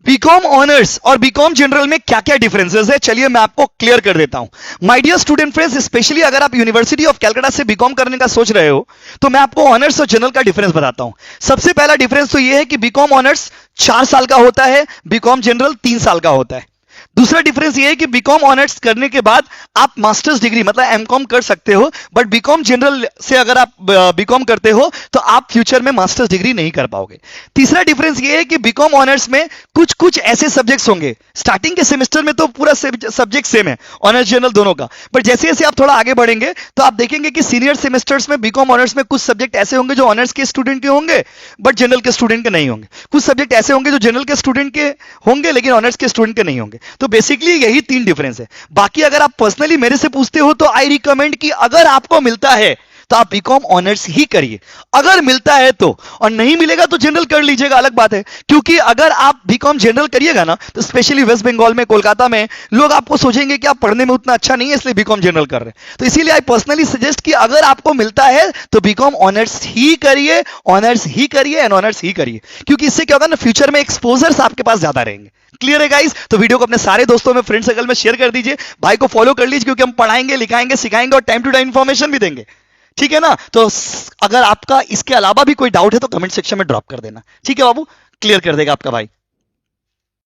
BCom honours और BCom general में क्या क्या डिफरेंसेस है, चलिए मैं आपको क्लियर कर देता हूं। My dear student friends, specially अगर आप यूनिवर्सिटी ऑफ कैलकाटा से बीकॉम करने का सोच रहे हो तो मैं आपको ऑनर्स और जनरल का डिफरेंस बताता हूं। सबसे पहला डिफरेंस तो यह है कि बीकॉम ऑनर्स 4 साल का होता है, बीकॉम जनरल 3 साल का होता है। दूसरा डिफरेंस ये है कि बीकॉम ऑनर्स करने के बाद आप मास्टर्स डिग्री मतलब एमकॉम कर सकते हो, बट बीकॉम जनरल से अगर आप बीकॉम करते हो तो आप फ्यूचर में मास्टर्स डिग्री नहीं कर पाओगे। तीसरा डिफरेंस ये है कि बीकॉम ऑनर्स में कुछ कुछ ऐसे सब्जेक्ट्स होंगे, स्टार्टिंग के सेमेस्टर में तो पूरा सब्जेक्ट सेम है ऑनर्स जनरल दोनों का, बट जैसे जैसे आप थोड़ा आगे बढ़ेंगे तो आप देखेंगे कि सीनियर सेमेस्टर्स में बीकॉम ऑनर्स में कुछ सब्जेक्ट ऐसे होंगे जो ऑनर्स के स्टूडेंट के होंगे बट जनरल के स्टूडेंट के नहीं होंगे, कुछ सब्जेक्ट ऐसे होंगे जो जनरल के स्टूडेंट के होंगे लेकिन ऑनर्स के स्टूडेंट के नहीं होंगे। तो बेसिकली यही 3 डिफरेंस है। बाकी अगर आप पर्सनली मेरे से पूछते हो तो आई रिकमेंड कि अगर आपको मिलता है तो आप बीकॉम ऑनर्स ही करिए, अगर मिलता है तो, और नहीं मिलेगा तो जनरल कर लीजिएगा, अलग बात है। क्योंकि अगर आप बीकॉम जनरल करिएगा ना तो स्पेशली वेस्ट बंगाल में, कोलकाता में लोग आपको सोचेंगे कि आप पढ़ने में उतना अच्छा नहीं है इसलिए बीकॉम जनरल कर रहे हैं। तो इसीलिए आई पर्सनली सजेस्ट कि अगर आपको मिलता है तो बीकॉम ऑनर्स ही करिए, ऑनर्स ही करिए एंड ऑनर्स ही करिए, क्योंकि इससे क्या होगा ना, फ्यूचर में एक्सपोजर्स आपके पास ज्यादा रहेंगे। क्लियर है गाइस? तो वीडियो को अपने सारे दोस्तों में, फ्रेंड सर्कल में शेयर कर दीजिए, भाई को फॉलो कर लीजिए, क्योंकि हम पढ़ाएंगे, लिखाएंगे, सिखाएंगे और टाइम टू टाइम इंफॉर्मेशन भी देंगे। ठीक है ना? तो अगर आपका इसके अलावा भी कोई डाउट है तो कमेंट सेक्शन में ड्रॉप कर देना। ठीक है बाबू, क्लियर कर देगा आपका भाई।